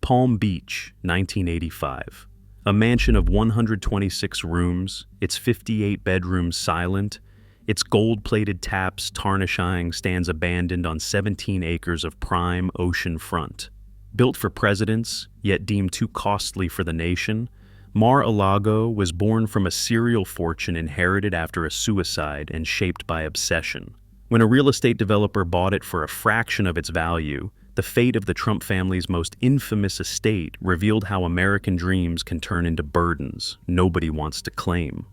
Palm Beach, 1985. A mansion of 126 rooms, its 58 bedrooms silent, its gold-plated taps tarnishing stands abandoned on 17 acres of prime ocean front. Built for presidents, yet deemed too costly for the nation, Mar-a-Lago was born from a serial fortune inherited after a suicide and shaped by obsession. When a real estate developer bought it for a fraction of its value, the fate of the Trump family's most infamous estate revealed how American dreams can turn into burdens nobody wants to claim.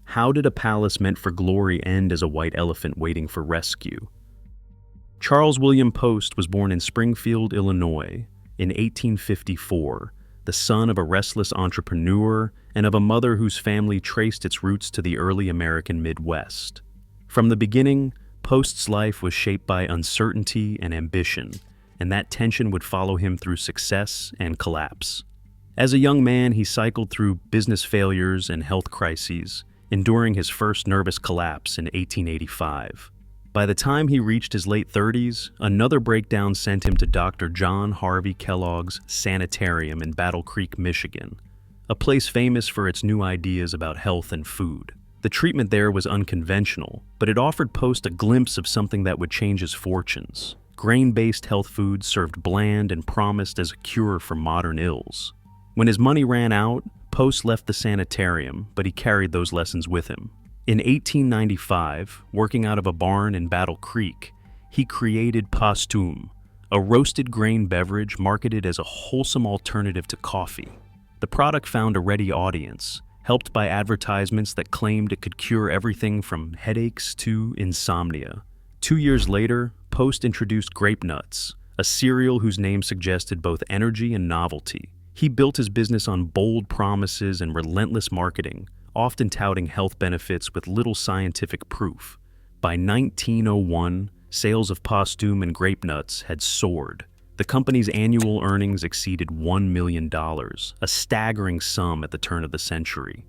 How did a palace meant for glory end as a white elephant waiting for rescue? Charles William Post was born in Springfield, Illinois, in 1854, the son of a restless entrepreneur and of a mother whose family traced its roots to the early American Midwest. From the beginning, Post's life was shaped by uncertainty and ambition, and that tension would follow him through success and collapse. As a young man, he cycled through business failures and health crises, enduring his first nervous collapse in 1885. By the time he reached his late 30s, another breakdown sent him to Dr. John Harvey Kellogg's sanitarium in Battle Creek, Michigan, a place famous for its new ideas about health and food. The treatment there was unconventional, but it offered Post a glimpse of something that would change his fortunes. Grain-based health foods served bland and promised as a cure for modern ills. When his money ran out, Post left the sanitarium, but he carried those lessons with him. In 1895, working out of a barn in Battle Creek, he created Postum, a roasted grain beverage marketed as a wholesome alternative to coffee. The product found a ready audience, helped by advertisements that claimed it could cure everything from headaches to insomnia. 2 years later, Post introduced Grape Nuts, a cereal whose name suggested both energy and novelty. He built his business on bold promises and relentless marketing, often touting health benefits with little scientific proof. By 1901, sales of Postum and Grape Nuts had soared. The company's annual earnings exceeded $1 million, a staggering sum at the turn of the century.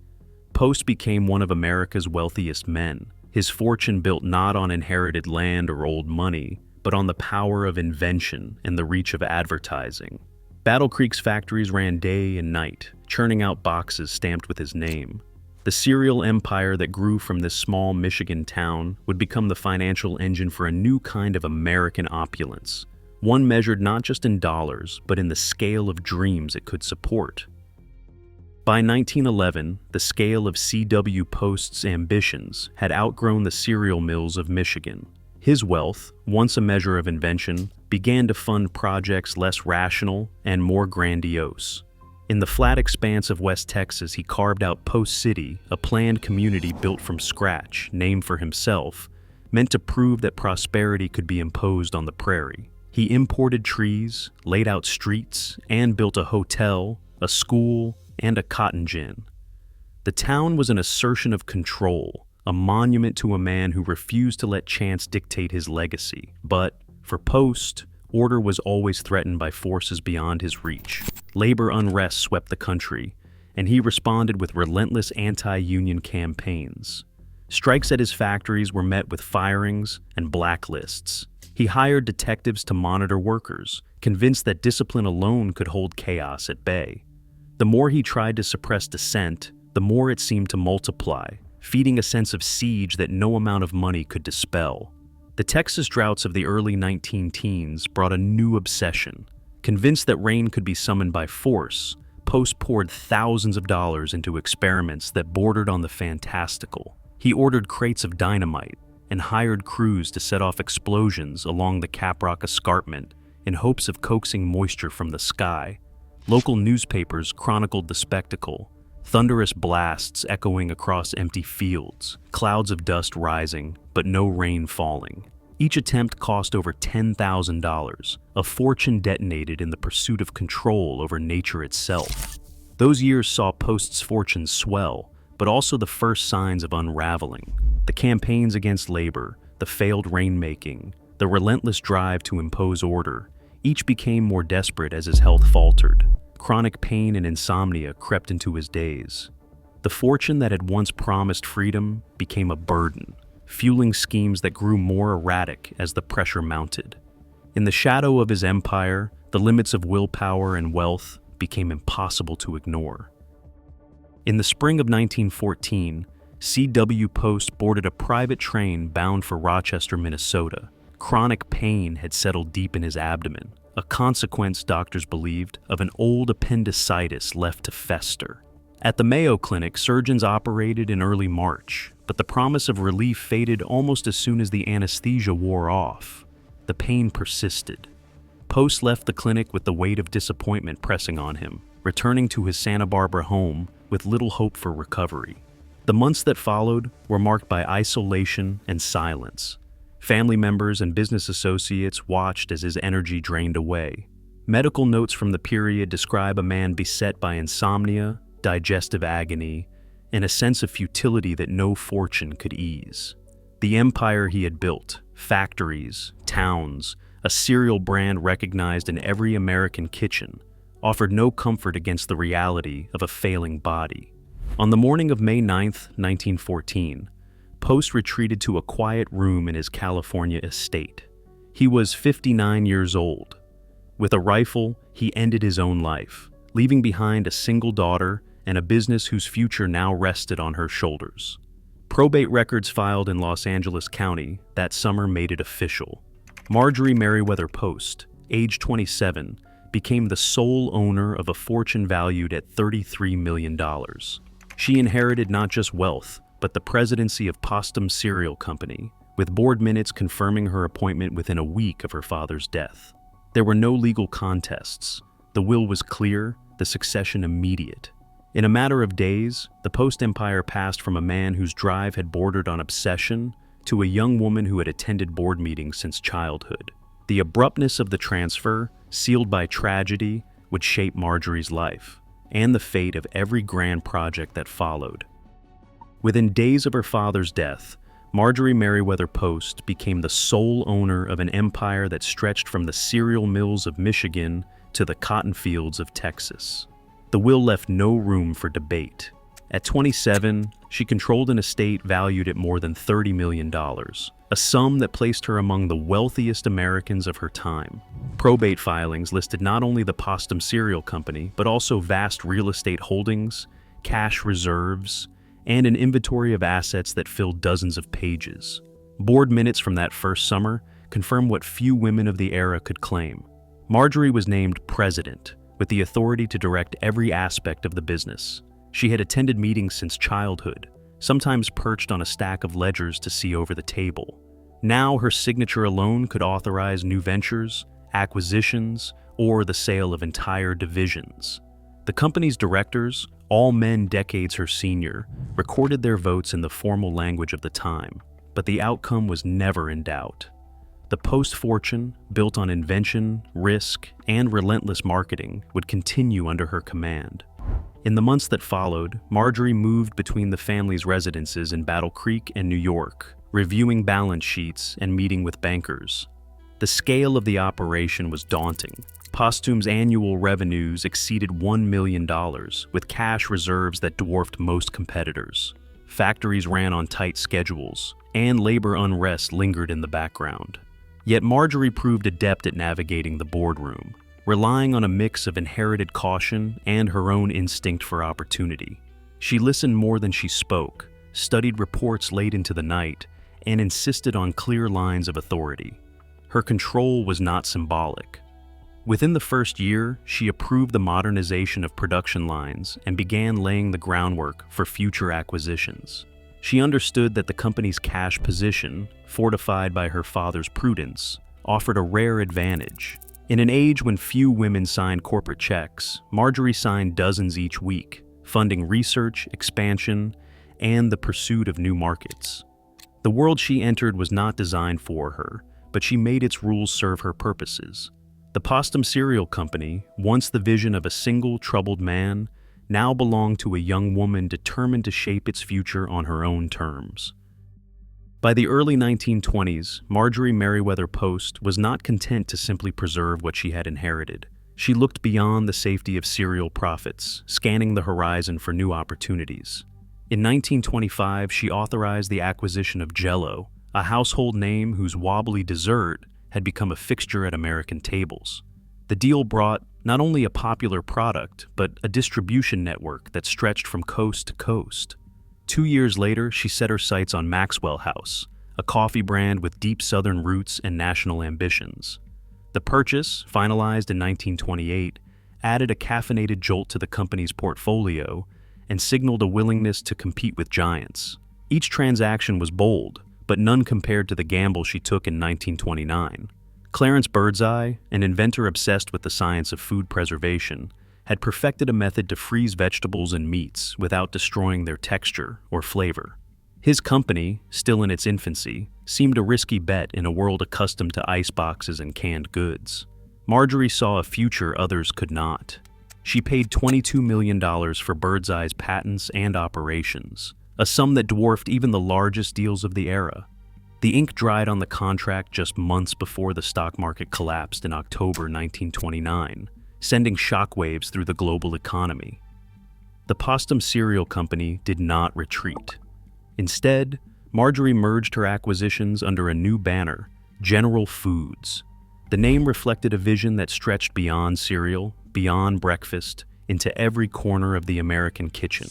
Post became one of America's wealthiest men, his fortune built not on inherited land or old money, but on the power of invention and the reach of advertising. Battle Creek's factories ran day and night, churning out boxes stamped with his name. The cereal empire that grew from this small Michigan town would become the financial engine for a new kind of American opulence, one measured not just in dollars, but in the scale of dreams it could support. By 1911, the scale of C.W. Post's ambitions had outgrown the cereal mills of Michigan. His wealth, once a measure of invention, began to fund projects less rational and more grandiose. In the flat expanse of West Texas, he carved out Post City, a planned community built from scratch, named for himself, meant to prove that prosperity could be imposed on the prairie. He imported trees, laid out streets, and built a hotel, a school, and a cotton gin. The town was an assertion of control, a monument to a man who refused to let chance dictate his legacy. But, for Post, order was always threatened by forces beyond his reach. Labor unrest swept the country, and he responded with relentless anti-union campaigns. Strikes at his factories were met with firings and blacklists. He hired detectives to monitor workers, convinced that discipline alone could hold chaos at bay. The more he tried to suppress dissent, the more it seemed to multiply, feeding a sense of siege that no amount of money could dispel. The Texas droughts of the early 19-teens brought a new obsession. Convinced that rain could be summoned by force, Post poured thousands of dollars into experiments that bordered on the fantastical. He ordered crates of dynamite and hired crews to set off explosions along the Caprock Escarpment in hopes of coaxing moisture from the sky. Local newspapers chronicled the spectacle, thunderous blasts echoing across empty fields, clouds of dust rising, but no rain falling. Each attempt cost over $10,000, a fortune detonated in the pursuit of control over nature itself. Those years saw Post's fortunes swell, but also the first signs of unraveling. The campaigns against labor, the failed rainmaking, the relentless drive to impose order, each became more desperate as his health faltered. Chronic pain and insomnia crept into his days. The fortune that had once promised freedom became a burden, fueling schemes that grew more erratic as the pressure mounted. In the shadow of his empire, The limits of willpower and wealth became impossible to ignore. In the spring of 1914, C.W. Post boarded a private train bound for Rochester, Minnesota. Chronic pain had settled deep in his abdomen, a consequence, doctors believed, of an old appendicitis left to fester. At the Mayo Clinic, surgeons operated in early March, but the promise of relief faded almost as soon as the anesthesia wore off. The pain persisted. Post left the clinic with the weight of disappointment pressing on him, returning to his Santa Barbara home with little hope for recovery. The months that followed were marked by isolation and silence. Family members and business associates watched as his energy drained away. Medical notes from the period describe a man beset by insomnia, digestive agony, and a sense of futility that no fortune could ease. The empire he had built, factories, towns, a cereal brand recognized in every American kitchen, offered no comfort against the reality of a failing body. On the morning of May 9, 1914, Post retreated to a quiet room in his California estate. He was 59 years old. With a rifle, he ended his own life, leaving behind a single daughter and a business whose future now rested on her shoulders. Probate records filed in Los Angeles County that summer made it official. Marjorie Merriweather Post, age 27, became the sole owner of a fortune valued at $33 million. She inherited not just wealth, but the presidency of Postum Cereal Company, with board minutes confirming her appointment within a week of her father's death. There were no legal contests. The will was clear, the succession immediate. In a matter of days, the Post empire passed from a man whose drive had bordered on obsession to a young woman who had attended board meetings since childhood. The abruptness of the transfer, sealed by tragedy, would shape Marjorie's life, and the fate of every grand project that followed. Within days of her father's death, Marjorie Merriweather Post became the sole owner of an empire that stretched from the cereal mills of Michigan to the cotton fields of Texas. The will left no room for debate. At 27, she controlled an estate valued at more than $30 million, a sum that placed her among the wealthiest Americans of her time. Probate filings listed not only the Postum Cereal Company, but also vast real estate holdings, cash reserves, and an inventory of assets that filled dozens of pages. Board minutes from that first summer confirm what few women of the era could claim. Marjorie was named president, with the authority to direct every aspect of the business. She had attended meetings since childhood, sometimes perched on a stack of ledgers to see over the table. Now her signature alone could authorize new ventures, acquisitions, or the sale of entire divisions. The company's directors, all men decades her senior, recorded their votes in the formal language of the time, but the outcome was never in doubt. The Post fortune, built on invention, risk, and relentless marketing, would continue under her command. In the months that followed, Marjorie moved between the family's residences in Battle Creek and New York, reviewing balance sheets and meeting with bankers. The scale of the operation was daunting. Postum's annual revenues exceeded $1 million, with cash reserves that dwarfed most competitors. Factories ran on tight schedules, and labor unrest lingered in the background. Yet Marjorie proved adept at navigating the boardroom, relying on a mix of inherited caution and her own instinct for opportunity. She listened more than she spoke, studied reports late into the night, and insisted on clear lines of authority. Her control was not symbolic. Within the first year, she approved the modernization of production lines and began laying the groundwork for future acquisitions. She understood that the company's cash position, fortified by her father's prudence, offered a rare advantage. In an age when few women signed corporate checks, Marjorie signed dozens each week, funding research, expansion, and the pursuit of new markets. The world she entered was not designed for her, but she made its rules serve her purposes. The Postum Cereal Company, once the vision of a single troubled man, now belonged to a young woman determined to shape its future on her own terms. By the early 1920s, Marjorie Merriweather Post was not content to simply preserve what she had inherited. She looked beyond the safety of cereal profits, scanning the horizon for new opportunities. In 1925, she authorized the acquisition of Jell-O, a household name whose wobbly dessert had become a fixture at American tables. The The deal brought not only a popular product, but a distribution network that stretched from coast to coast. 2 years later, she set her sights on Maxwell House, a coffee brand with deep Southern roots and national ambitions. The purchase, finalized in 1928, added a caffeinated jolt to the company's portfolio and signaled a willingness to compete with giants. Each transaction was bold, but none compared to the gamble she took in 1929. Clarence Birdseye, an inventor obsessed with the science of food preservation, had perfected a method to freeze vegetables and meats without destroying their texture or flavor. His company, still in its infancy, seemed a risky bet in a world accustomed to ice boxes and canned goods. Marjorie saw a future others could not. She paid $22 million for Birdseye's patents and operations, a sum that dwarfed even the largest deals of the era. The ink dried on the contract just months before the stock market collapsed in October 1929, sending shockwaves through the global economy. The Postum cereal company did not retreat. Instead, Marjorie merged her acquisitions under a new banner, General Foods. The name reflected a vision that stretched beyond cereal, beyond breakfast, into every corner of the American kitchen.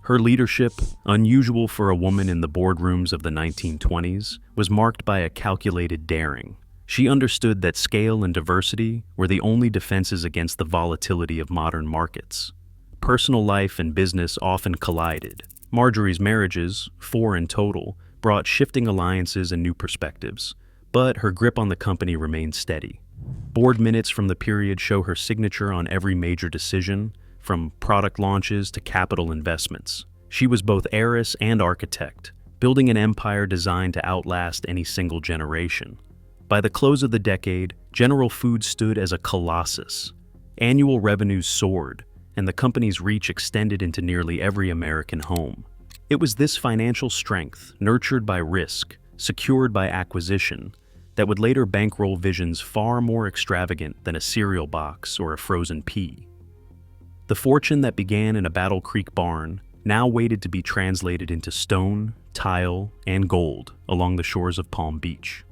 Her leadership, unusual for a woman in the boardrooms of the 1920s, was marked by a calculated daring. She understood that scale and diversity were the only defenses against the volatility of modern markets. Personal life and business often collided. Marjorie's marriages, 4 in total, brought shifting alliances and new perspectives, but her grip on the company remained steady. Board minutes from the period show her signature on every major decision, from product launches to capital investments. She was both heiress and architect, building an empire designed to outlast any single generation. By the close of the decade, General Foods stood as a colossus. Annual revenues soared, and the company's reach extended into nearly every American home. It was this financial strength, nurtured by risk, secured by acquisition, that would later bankroll visions far more extravagant than a cereal box or a frozen pea. The fortune that began in a Battle Creek barn now waited to be translated into stone, tile, and gold along the shores of Palm Beach.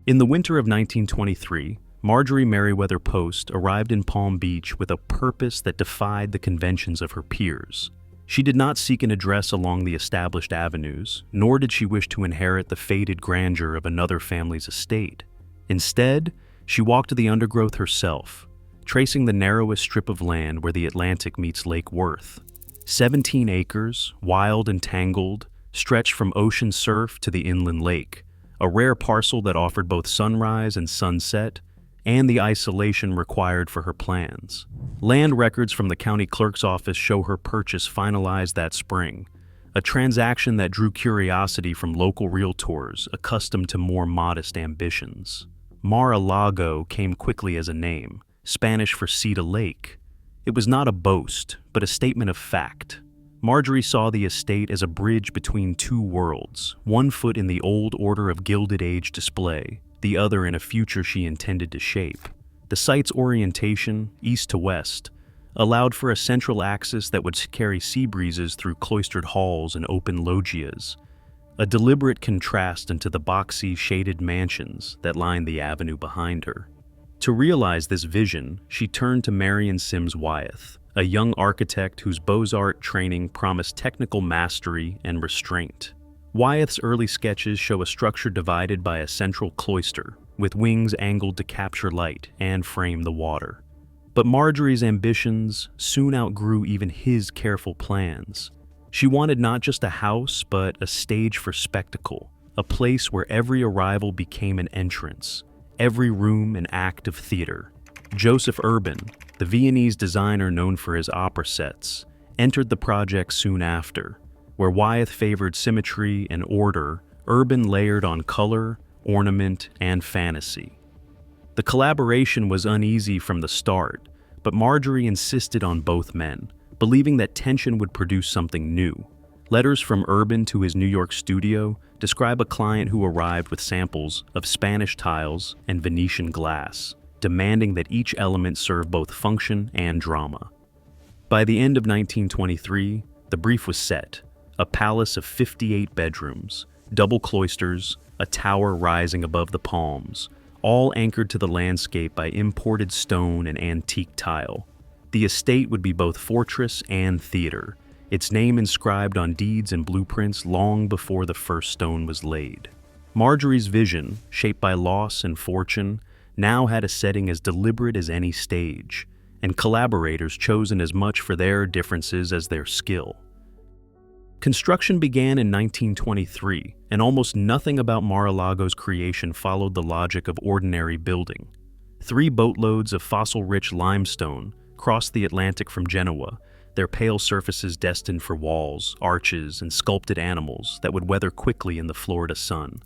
In the winter of 1923, Marjorie Merriweather Post arrived in Palm Beach with a purpose that defied the conventions of her peers. She did not seek an address along the established avenues, nor did she wish to inherit the faded grandeur of another family's estate. Instead, she walked the undergrowth herself, tracing the narrowest strip of land where the Atlantic meets Lake Worth. 17 acres, wild and tangled, stretched from ocean surf to the inland lake, a rare parcel that offered both sunrise and sunset, and the isolation required for her plans. Land records from the county clerk's office show her purchase finalized that spring, a transaction that drew curiosity from local realtors accustomed to more modest ambitions. Mar-a-Lago came quickly as a name, Spanish for sea to lake. It was not a boast, but a statement of fact. Marjorie saw the estate as a bridge between two worlds, one foot in the old order of Gilded Age display, the other in a future she intended to shape. The site's orientation, east to west, allowed for a central axis that would carry sea breezes through cloistered halls and open loggias, a deliberate contrast into the boxy, shaded mansions that lined the avenue behind her. To realize this vision, she turned to Marion Sims Wyeth, a young architect whose Beaux-Arts training promised technical mastery and restraint. Wyeth's early sketches show a structure divided by a central cloister, with wings angled to capture light and frame the water. But Marjorie's ambitions soon outgrew even his careful plans. She wanted not just a house, but a stage for spectacle, a place where every arrival became an entrance, every room an act of theater. Joseph Urban, the Viennese designer known for his opera sets, entered the project soon after. Where Wyeth favored symmetry and order, Urban layered on color, ornament, and fantasy. The collaboration was uneasy from the start, but Marjorie insisted on both men, believing that tension would produce something new. Letters from Urban to his New York studio describe a client who arrived with samples of Spanish tiles and Venetian glass, demanding that each element serve both function and drama. By the end of 1923, the brief was set: a palace of 58 bedrooms, double cloisters, a tower rising above the palms, all anchored to the landscape by imported stone and antique tile. The estate would be both fortress and theater, its name inscribed on deeds and blueprints long before the first stone was laid. Marjorie's vision, shaped by loss and fortune, now had a setting as deliberate as any stage, and collaborators chosen as much for their differences as their skill. Construction began in 1923, and almost nothing about Mar-a-Lago's creation followed the logic of ordinary building. 3 boatloads of fossil-rich limestone crossed the Atlantic from Genoa, their pale surfaces destined for walls, arches, and sculpted animals that would weather quickly in the Florida sun.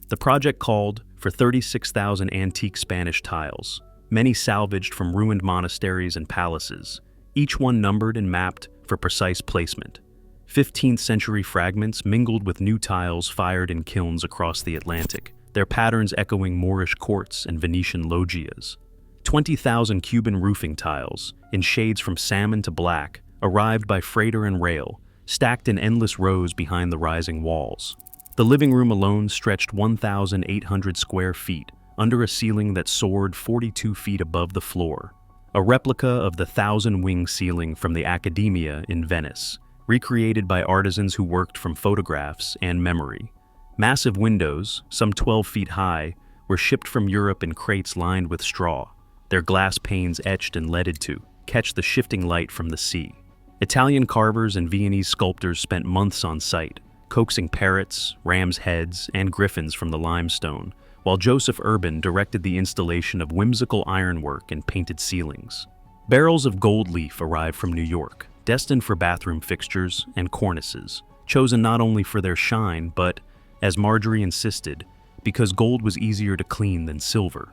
The project called for 36,000 antique Spanish tiles, many salvaged from ruined monasteries and palaces, each one numbered and mapped for precise placement. 15th-century fragments mingled with new tiles fired in kilns across the Atlantic, their patterns echoing Moorish courts and Venetian loggias. 20,000 Cuban roofing tiles, in shades from salmon to black, arrived by freighter and rail, stacked in endless rows behind the rising walls. The living room alone stretched 1,800 square feet, under a ceiling that soared 42 feet above the floor, a replica of the 1,000-wing ceiling from the Accademia in Venice, recreated by artisans who worked from photographs and memory. Massive windows, some 12 feet high, were shipped from Europe in crates lined with straw, their glass panes etched and leaded to catch the shifting light from the sea. Italian carvers and Viennese sculptors spent months on site, coaxing parrots, rams' heads, and griffins from the limestone, while Joseph Urban directed the installation of whimsical ironwork and painted ceilings. Barrels of gold leaf arrived from New York, destined for bathroom fixtures and cornices, chosen not only for their shine, but, as Marjorie insisted, because gold was easier to clean than silver.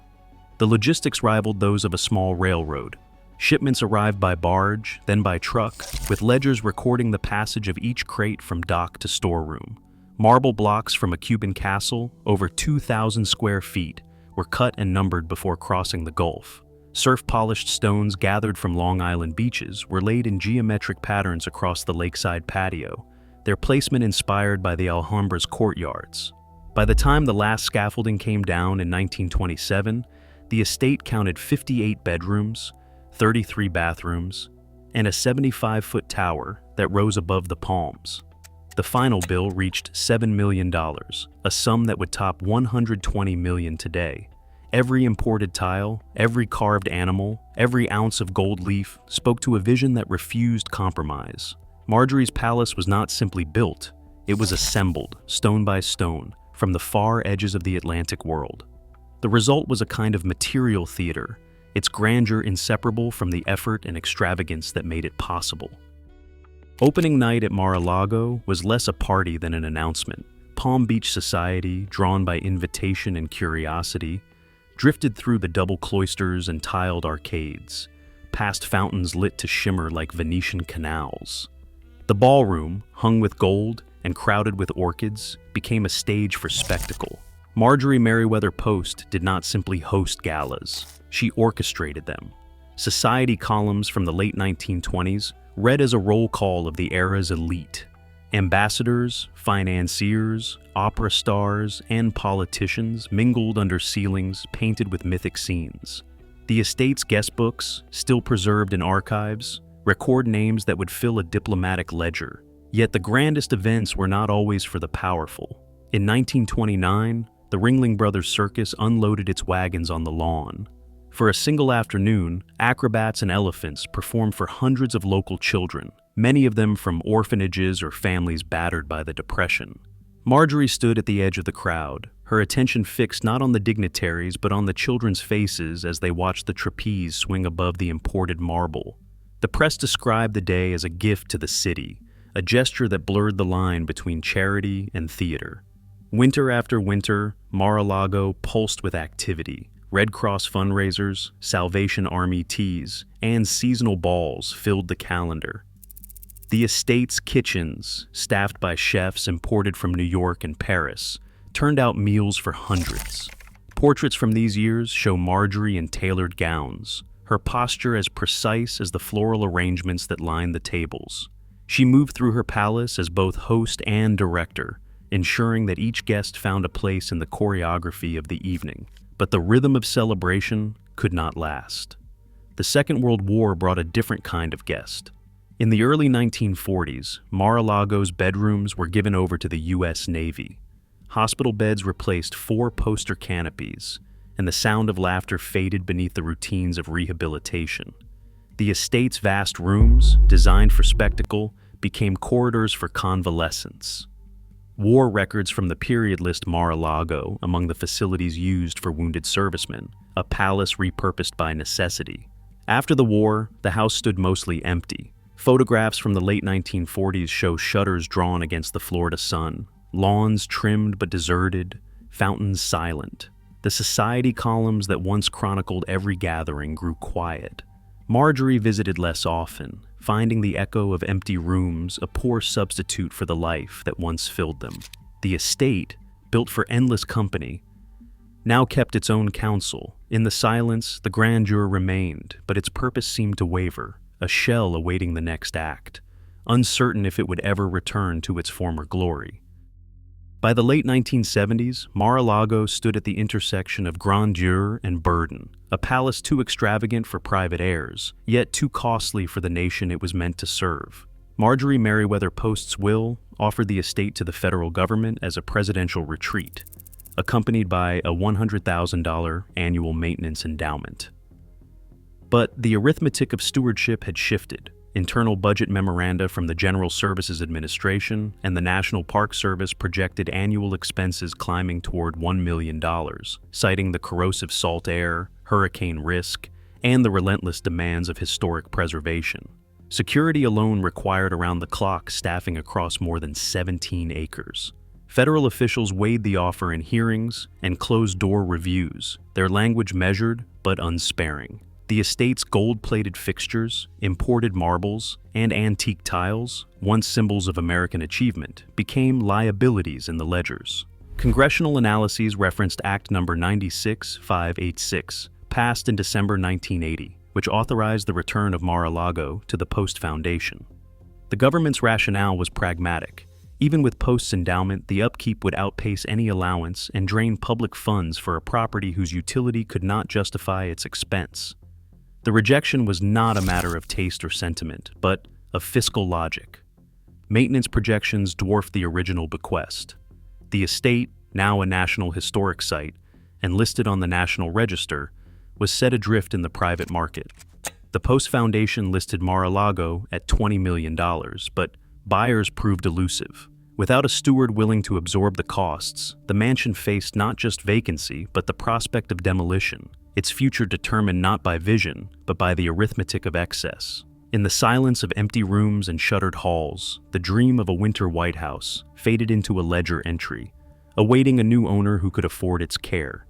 The logistics rivaled those of a small railroad. Shipments arrived by barge, then by truck, with ledgers recording the passage of each crate from dock to storeroom. Marble blocks from a Cuban castle, over 2,000 square feet, were cut and numbered before crossing the Gulf. Surf-polished stones gathered from Long Island beaches were laid in geometric patterns across the lakeside patio, their placement inspired by the Alhambra's courtyards. By the time the last scaffolding came down in 1927, the estate counted 58 bedrooms, 33 bathrooms, and a 75-foot tower that rose above the palms. The final bill reached $7 million, a sum that would top $120 million today. Every imported tile, every carved animal, every ounce of gold leaf spoke to a vision that refused compromise. Marjorie's palace was not simply built, it was assembled, stone by stone, from the far edges of the Atlantic world. The result was a kind of material theater, its grandeur inseparable from the effort and extravagance that made it possible. Opening night at Mar-a-Lago was less a party than an announcement. Palm Beach society, drawn by invitation and curiosity, drifted through the double cloisters and tiled arcades, past fountains lit to shimmer like Venetian canals. The ballroom, hung with gold and crowded with orchids, became a stage for spectacle. Marjorie Merriweather Post did not simply host galas, she orchestrated them. Society columns from the late 1920s read as a roll call of the era's elite. Ambassadors, financiers, opera stars, and politicians mingled under ceilings painted with mythic scenes. The estate's guestbooks, still preserved in archives, record names that would fill a diplomatic ledger. Yet the grandest events were not always for the powerful. In 1929, the Ringling Brothers Circus unloaded its wagons on the lawn. For a single afternoon, acrobats and elephants performed for hundreds of local children, many of them from orphanages or families battered by the Depression. Marjorie stood at the edge of the crowd, her attention fixed not on the dignitaries but on the children's faces as they watched the trapeze swing above the imported marble. The press described the day as a gift to the city, a gesture that blurred the line between charity and theater. Winter after winter, Mar-a-Lago pulsed with activity. Red Cross fundraisers, Salvation Army teas, and seasonal balls filled the calendar. The estate's kitchens, staffed by chefs imported from New York and Paris, turned out meals for hundreds. Portraits from these years show Marjorie in tailored gowns, her posture as precise as the floral arrangements that lined the tables. She moved through her palace as both host and director, ensuring that each guest found a place in the choreography of the evening. But the rhythm of celebration could not last. The Second World War brought a different kind of guest. In the early 1940s, Mar-a-Lago's bedrooms were given over to the U.S. Navy. Hospital beds replaced 4 poster canopies, and the sound of laughter faded beneath the routines of rehabilitation. The estate's vast rooms, designed for spectacle, became corridors for convalescence. War records from the period list Mar-a-Lago among the facilities used for wounded servicemen, a palace repurposed by necessity. After the war, the house stood mostly empty. Photographs from the late 1940s show shutters drawn against the Florida sun, lawns trimmed but deserted, fountains silent. The society columns that once chronicled every gathering grew quiet. Marjorie visited less often, finding the echo of empty rooms a poor substitute for the life that once filled them. The estate, built for endless company, now kept its own counsel. In the silence, the grandeur remained, but its purpose seemed to waver, a shell awaiting the next act, uncertain if it would ever return to its former glory. By the late 1970s, Mar-a-Lago stood at the intersection of grandeur and burden, a palace too extravagant for private heirs, yet too costly for the nation it was meant to serve. Marjorie Merriweather Post's will offered the estate to the federal government as a presidential retreat, accompanied by a $100,000 annual maintenance endowment. But the arithmetic of stewardship had shifted. Internal budget memoranda from the General Services Administration and the National Park Service projected annual expenses climbing toward $1 million, citing the corrosive salt air, hurricane risk, and the relentless demands of historic preservation. Security alone required around-the-clock staffing across more than 17 acres. Federal officials weighed the offer in hearings and closed-door reviews, their language measured but unsparing. The estate's gold-plated fixtures, imported marbles, and antique tiles, once symbols of American achievement, became liabilities in the ledgers. Congressional analyses referenced Act No. 96586, passed in December 1980, which authorized the return of Mar-a-Lago to the Post Foundation. The government's rationale was pragmatic. Even with Post's endowment, the upkeep would outpace any allowance and drain public funds for a property whose utility could not justify its expense. The rejection was not a matter of taste or sentiment, but of fiscal logic. Maintenance projections dwarfed the original bequest. The estate, now a National Historic Site, and listed on the National Register, was set adrift in the private market. The Post Foundation listed Mar-a-Lago at $20 million, but buyers proved elusive. Without a steward willing to absorb the costs, the mansion faced not just vacancy, but the prospect of demolition, its future determined not by vision, but by the arithmetic of excess. In the silence of empty rooms and shuttered halls, the dream of a winter White House faded into a ledger entry, awaiting a new owner who could afford its care.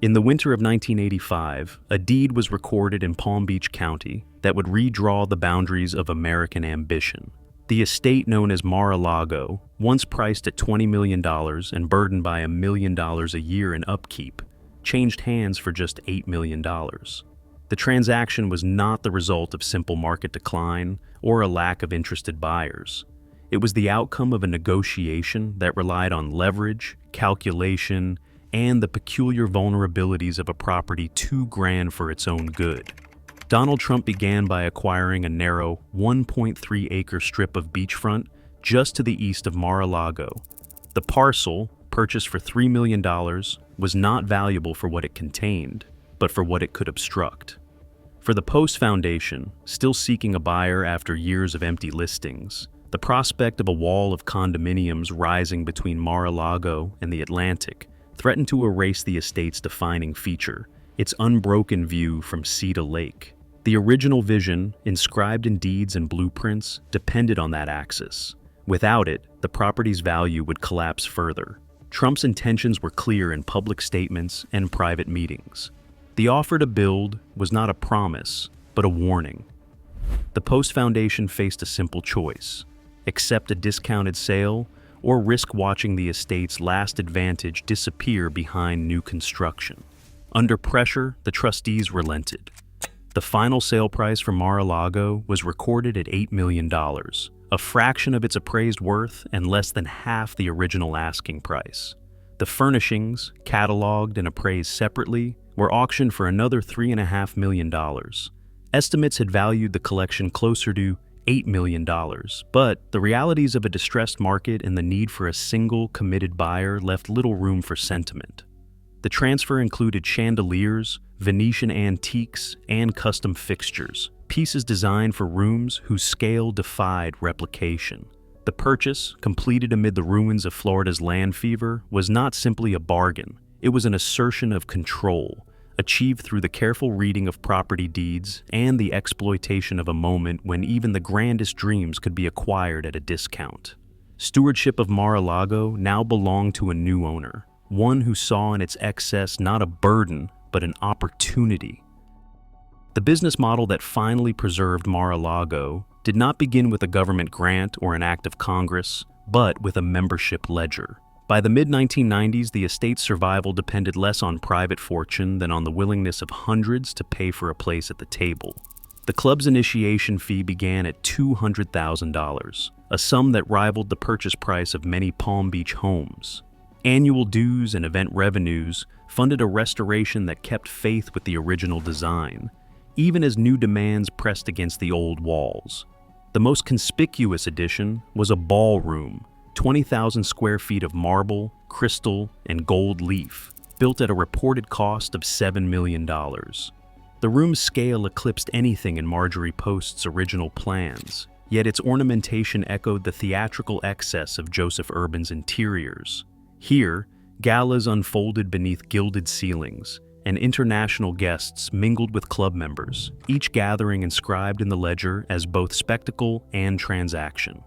In the winter of 1985, a deed was recorded in Palm Beach County that would redraw the boundaries of American ambition. The estate known as Mar-a-Lago, once priced at $20 million and burdened by $1 million a year in upkeep, changed hands for just $8 million. The transaction was not the result of simple market decline or a lack of interested buyers. It was the outcome of a negotiation that relied on leverage, calculation, and the peculiar vulnerabilities of a property too grand for its own good. Donald Trump began by acquiring a narrow 1.3-acre strip of beachfront just to the east of Mar-a-Lago. The parcel, purchased for $3 million, was not valuable for what it contained, but for what it could obstruct. For the Post Foundation, still seeking a buyer after years of empty listings, the prospect of a wall of condominiums rising between Mar-a-Lago and the Atlantic threatened to erase the estate's defining feature, its unbroken view from sea to lake. The original vision, inscribed in deeds and blueprints, depended on that axis. Without it, the property's value would collapse further. Trump's intentions were clear in public statements and private meetings. The offer to build was not a promise, but a warning. The Post Foundation faced a simple choice: accept a discounted sale or risk watching the estate's last advantage disappear behind new construction. Under pressure, the trustees relented. The final sale price for Mar-a-Lago was recorded at $8 million, a fraction of its appraised worth and less than half the original asking price. The furnishings, cataloged and appraised separately, were auctioned for another $3.5 million. Estimates had valued the collection closer to $8 million, but the realities of a distressed market and the need for a single, committed buyer left little room for sentiment. The transfer included chandeliers, Venetian antiques, and custom fixtures, pieces designed for rooms whose scale defied replication. The purchase, completed amid the ruins of Florida's land fever, was not simply a bargain. It was an assertion of control, achieved through the careful reading of property deeds and the exploitation of a moment when even the grandest dreams could be acquired at a discount. Stewardship of Mar-a-Lago now belonged to a new owner, one who saw in its excess not a burden, but an opportunity. The business model that finally preserved Mar-a-Lago did not begin with a government grant or an act of Congress, but with a membership ledger. By the mid-1990s, the estate's survival depended less on private fortune than on the willingness of hundreds to pay for a place at the table. The club's initiation fee began at $200,000, a sum that rivaled the purchase price of many Palm Beach homes. Annual dues and event revenues funded a restoration that kept faith with the original design, even as new demands pressed against the old walls. The most conspicuous addition was a ballroom, 20,000 square feet of marble, crystal, and gold leaf, built at a reported cost of $7 million. The room's scale eclipsed anything in Marjorie Post's original plans, yet its ornamentation echoed the theatrical excess of Joseph Urban's interiors. Here, galas unfolded beneath gilded ceilings, and international guests mingled with club members, each gathering inscribed in the ledger as both spectacle and transaction.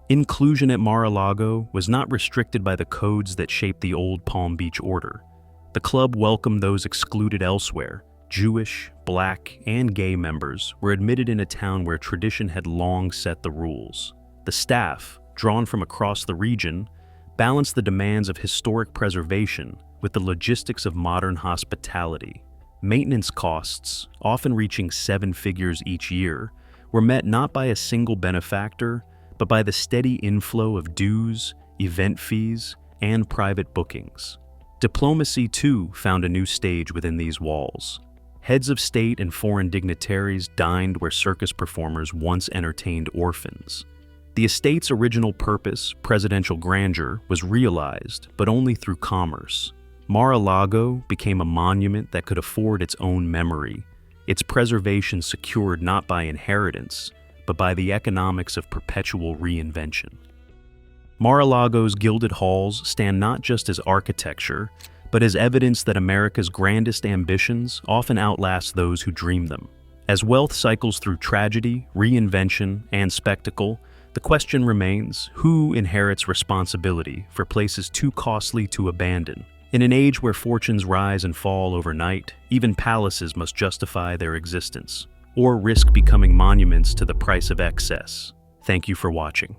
Inclusion at Mar-a-Lago was not restricted by the codes that shaped the old Palm Beach order. The club welcomed those excluded elsewhere. Jewish, Black, and gay members were admitted in a town where tradition had long set the rules. The staff, drawn from across the region, balanced the demands of historic preservation with the logistics of modern hospitality. Maintenance costs, often reaching 7 figures each year, were met not by a single benefactor, but by the steady inflow of dues, event fees, and private bookings. Diplomacy, too, found a new stage within these walls. Heads of state and foreign dignitaries dined where circus performers once entertained orphans. The estate's original purpose, presidential grandeur, was realized, but only through commerce. Mar-a-Lago became a monument that could afford its own memory, its preservation secured not by inheritance, but by the economics of perpetual reinvention. Mar-a-Lago's gilded halls stand not just as architecture, but as evidence that America's grandest ambitions often outlast those who dream them. As wealth cycles through tragedy, reinvention, and spectacle, the question remains, who inherits responsibility for places too costly to abandon? In an age where fortunes rise and fall overnight, even palaces must justify their existence, or risk becoming monuments to the price of excess. Thank you for watching.